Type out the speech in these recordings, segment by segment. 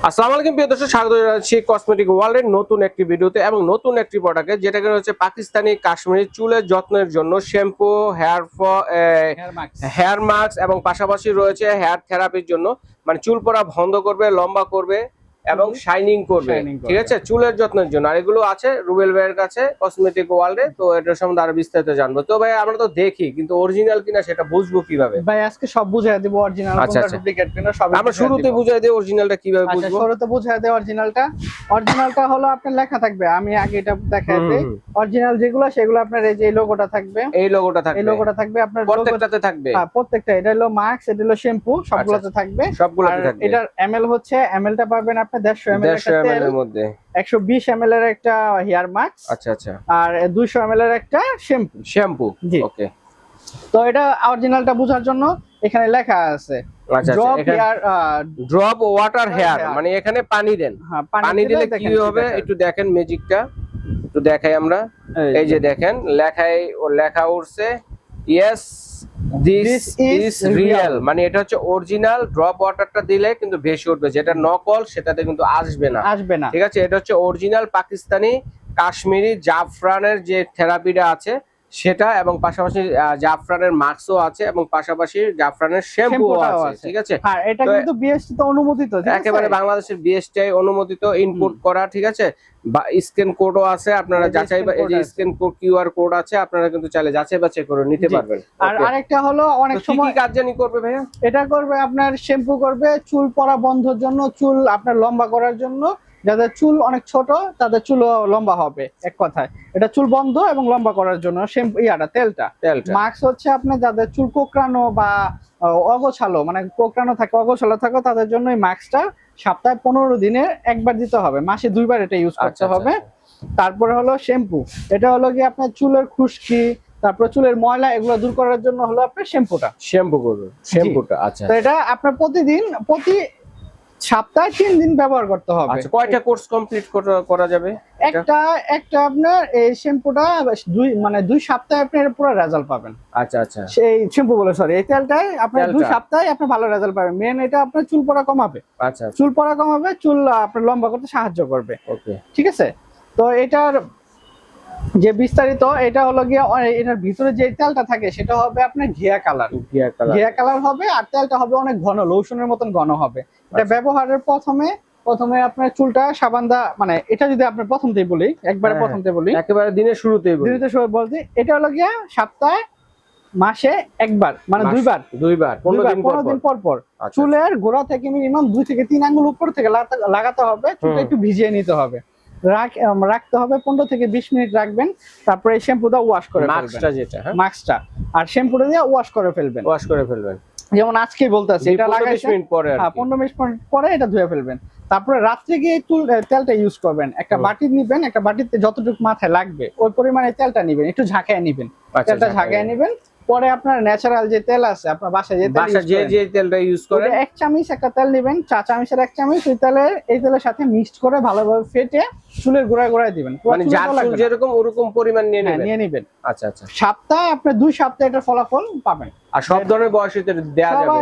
আসসালামু আলাইকুম প্রিয় দর্শক, স্বাগত জানাচ্ছি কসমেটিক ওয়ার্ল্ডের নতুন একটি ভিডিওতে এবং নতুন একটি প্রোডাক্টে, যেটা কিনা হচ্ছে পাকিস্তানি কাশ্মীরি চুলের যত্নের জন্য শ্যাম্পু, হেয়ার মাস্ক এবং পাশাপাশি রয়েছে হেয়ার থেরাপির জন্য, মানে চুল পড়া বন্ধ করবে, লম্বা করবে এবং শাইনিং করবে। ঠিক আছে, চুলের যত্নের জন্য। আর এগুলো আছে রুবেল ভাইয়ের কাছে কসমেটিক ওয়ার্ল্ডে। তো এটার সম্বন্ধে আরো বিস্তারিত জানবো। তো ভাই, আমরা তো দেখি, কিন্তু অরিজিনাল কিনা সেটা বুঝবো কিভাবে? ভাই আজকে সব বুঝাই দেব, অরিজিনাল কোনটা ডুপ্লিকেট কিনা সব আমরা শুরুতে বুঝাই দেই অরিজিনালটা কিভাবে বুঝবো। শুরুতে বুঝাই দেই অরিজিনালটা হলো আপনার লেখা থাকবে। আমি আগে এটা দেখাই দেই। অরিজিনাল যেগুলো সেগুলো আপনার এই যে লোগোটা থাকবে, এই লোগোটা থাকবে আপনার প্রত্যেকটাতে থাকবে। হ্যাঁ, প্রত্যেকটা। এটা হলো মাস্ক, এটা হলো শ্যাম্পু, সবগুলোতে থাকবে। সবগুলোতে থাকবে। এটার এমএল হচ্ছে, এমএলটা পাবেন আপনি 150 এমএল এর মধ্যে, 120 এমএল এর একটা হেয়ার মাস্ক, আচ্ছা, আর 200 এমএল এর একটা শ্যাম্পু। জি, ওকে। তো এটা অরিজিনালটা বোঝার জন্য এখানে লেখা আছে ড্রপ ওয়াটার হেয়ার, মানে এখানে পানি দেন। পানি দিলে কি হবে একটু দেখেন, ম্যাজিকটা একটু দেখাই আমরা। এই যে দেখেন, লেখা উঠছে ইয়েস দিস ইজ রিয়েল, মানে এটা হচ্ছে অরিজিনাল। ড্রপ ওয়াটারটা দিলে কিন্তু ভেসে উঠবে, যেটা নকল সেটাতে কিন্তু আসবে না। ঠিক আছে, এটা হচ্ছে অরিজিনাল পাকিস্তানি কাশ্মীরি জাফরানের যে থেরাপিটা আছে সেটা, এবং পাশাপাশি জাফরানের মাস্কও আছে, এবং পাশাপাশি জাফরানের শ্যাম্পুও আছে। ঠিক আছে, হ্যাঁ, এটা কিন্তু বিএসটি তে অনুমোদিত, একেবারে বাংলাদেশের বিএসটিআই অনুমোদিত, ইনপুট করা। ঠিক আছে, বা স্ক্যান কোডও আছে, আপনারা যাচাই, এই যে স্ক্যান কোড, কিউআর কোড আছে, আপনারা কিন্তু চাইলে যাচাই বাছাই করে নিতে পারবেন। আর আরেকটা হলো, অনেক সময় কি কাজ জানি করবে ভাইয়া? এটা করবে আপনার শ্যাম্পু করবে চুল পড়া বন্ধের জন্য, চুল আপনার লম্বা করার জন্য। যাদের চুল অনেক ছোট তাদের চুল লম্বা হবে, এক কথায় এটা চুল বন্ধ এবং লম্বা করার জন্য শ্যাম্পু। তেলটা মাস্ক হচ্ছে আপনার যাদের চুল কোঁকড়ানো বা অগোছালো, মানে কোঁকড়ানো থাকে, অগোছালো থাকে, তাদের জন্য এই মাস্কটা সপ্তাহে 15 দিনে একবার দিতে হবে, মাসে 2 বার এটা ইউজ করতে হবে। তারপরে হলো শ্যাম্পু, এটা হলো কি আপনার চুলের খুশকি, তারপর চুলের ময়লা, এগুলো দূর করার জন্য হলো আপনার শ্যাম্পুটা। আচ্ছা, তো এটা আপনার প্রতি সপ্তাহে 3 দিন ব্যবহার করতে হবে। আচ্ছা, কয়টা কোর্স কমপ্লিট করা যাবে? একটা আপনার এই শ্যাম্পুটা 2 সপ্তাহে আপনি পুরো রেজাল্ট পাবেন। আচ্ছা, সেই শ্যাম্পু বলে, সরি, এই তেলটাই আপনার 2 সপ্তাহে আপনি ভালো রেজাল্ট পাবেন। মেন এটা আপনার চুল পড়া কমাবে। আচ্ছা, চুল পড়া কমাবে, চুল আপনার লম্বা করতে সাহায্য করবে। ওকে, ঠিক আছে। তো এটার যে বিস্তারিত, এটা হলো গিয়ে এটার ভিতরে যে তেলটা থাকে সেটা হবে আপনার ঘিয়া কালার হবে, আর তেলটা হবে অনেক ঘন, লোশনের মতন ঘন হবে। এটা ব্যবহারের প্রথমে আপনার চুলটা সাবান দা, মানে এটা যদি আপনার প্রথমতেই বলি, একেবারে দিনের শুরুতেই বলছি, এটা হলো গিয়া সপ্তাহে মাসে একবার, মানে 2 বার 15 দিন পর চুলের গোড়া থেকে মিনিমাম 2 থেকে 3 আঙ্গুল উপর থেকে লাগাতে হবে। চুলটা একটু ভিজিয়ে নিতে হবে, রাখতে হবে 15 থেকে 20 মিনিট রাখবেন। তারপরে এই শ্যাম্পুটা ওয়াশ করে ফেলবেন, মাস্কটা আর শ্যাম্পুটা দিয়ে ওয়াশ করে ফেলবেন। যেমন আজকেই বলতেছি, এটা লাগাইছেন 15-20 মিনিট পরে এটা ধুয়ে ফেলবেন। তারপরে রাত্রে গিয়ে তেলটা ইউজ করবেন। একটা বাটি নিবেন, একটা বাটিতে যতটুকু মাথায় লাগবে ওই পরিমাণে তেলটা নিবেন, একটু ঝাঁকায় নিবেন, তেলটা ঝাঁকায় নিবেন। পরে আপনার ন্যাচারাল যে তেল আছে আপনার বাসায়, যে তেলটা ইউজ করেন, 1 চামচ একটা তেল নেবেন, 4 চামচের 1 চামচ এই তেলের সাথে মিক্সড করে ভালোভাবে ফেটে চুলের গোড়ায় দিবেন। মানে যার চুল যেরকম ওরকম পরিমাণ নিয়ে নেবেন। আচ্ছা, সপ্তাহে আপনি 2 সপ্তাহে এটার ফলাফল পাবেন। আর সব ধরনের বয়সীতে দেয়া যাবে,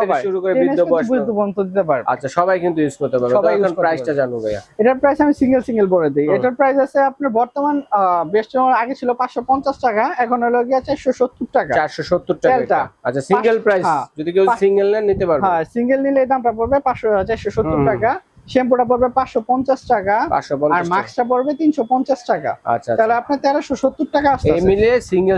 থেকে শুরু করে বৃদ্ধ বয়স পর্যন্ত দিতে পারবে। আচ্ছা, সবাই কিন্তু ইউজ করতে পারবে। এখন প্রাইসটা জানবো ভাইয়া। এটার প্রাইস আমি সিঙ্গেল বলে দেই। এটার প্রাইস আছে আপনার বর্তমান বেস্ট আগে ছিল 550 টাকা, এখন হলো গিয়া 470 টাকা। 470 টাকা। আচ্ছা, সিঙ্গেল প্রাইস, যদি কেউ সিঙ্গেল নেন নিতে পারবে। হ্যাঁ, সিঙ্গেল নিলে এই দামটা পড়বে 470 টাকা। শ্যাম্পুটা পড়বে 550 টাকা, আর মাস্কটা পড়বে 350 টাকা। আচ্ছা, তাহলে আপনার 1370 টাকা আসছে। এই মিলে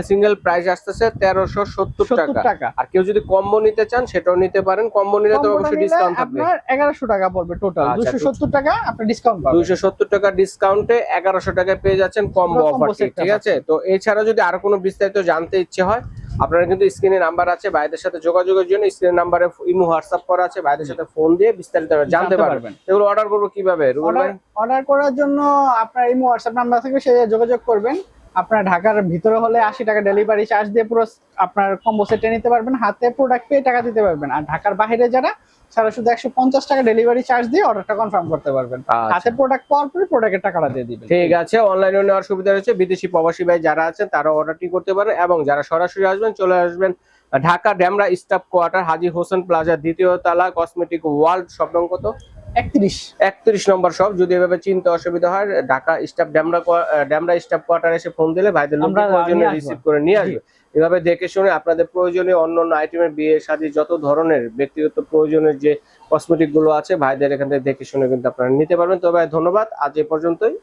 সিঙ্গেল প্রাইস আসছে 1370 টাকা। আর কেউ যদি কম্বো নিতে চান সেটাও নিতে পারেন। কম্বো নিলে তো অবশ্যই ডিসকাউন্ট থাকবে। আপনার 1100 টাকা পড়বে টোটাল। 270 টাকা আপনি ডিসকাউন্ট পাবেন। 270 টাকা ডিসকাউন্টে 1100 টাকায় পেয়ে যাচ্ছেন কম্বো অফারটি। ঠিক আছে। তো এছাড়া যদি আরো কোনো বিস্তারিত জানতে ইচ্ছে হয়, আপনারা কিন্তু স্ক্রিনে নাম্বার আছে, ভাইদের সাথে যোগাযোগের জন্য স্ক্রিনে নাম্বারে ইমো হোয়াটসঅ্যাপ করা আছে, ভাইদের সাথে ফোন দিয়ে বিস্তারিত জানতে পারবেন। এগুলো অর্ডার করব কিভাবে? অর্ডার করার জন্য আপনার ইমো হোয়াটসঅ্যাপ নাম্বার থেকে সে যোগাযোগ করবেন। আপনার ঢাকার ভিতরে হলে 80 টাকা ডেলিভারি চার্জ দিয়ে পুরো আপনার কম্বো সেটে নিতে পারবেন, হাতে প্রোডাক্ট পেয়ে টাকা দিতে পারবেন। আর ঢাকার বাইরে যারা, সারা শুধু 150 টাকা ডেলিভারি চার্জ দিয়ে অর্ডারটা কনফার্ম করতে পারবেন। হাতে প্রোডাক্ট পাওয়ার পরে প্রোডাক্টের টাকাটা দিয়ে দিবেন। ঠিক আছে। অনলাইনে নেওয়ার সুবিধা রয়েছে, বিদেশি প্রবাসী ভাই যারা আছেন তারা অর্ডারটি করতে পারেন, এবং যারা সরাসরি আসবেন চলে আসবেন ঢাকা ডেমরা স্টাফ কোয়ার্টার, হাজী হোসেন প্লাজা, 2য় তলা, কসমেটিক ওয়ার্ল্ড। শপ নং কত? 31 নম্বর শপ। যদি এভাবে চিনতে অসুবিধা হয়, Dhaka staff Demra staff quarter এসে ফোন দিলে ভাইদের লোক প্রয়োজনে রিসিভ করে নিয়ে আসবে। এভাবে দেখে শুনে আপনাদের প্রয়োজনীয় অন্যান্য আইটেমের, বিয়ে শাদী যত ধরনের ব্যক্তিগত প্রয়োজনের যে কসমেটিক গুলো আছে ভাইদের এখান থেকে দেখে শুনে কিন্তু আপনারা নিতে পারবেন। তো ভাই ধন্যবাদ, আজ এ পর্যন্তই।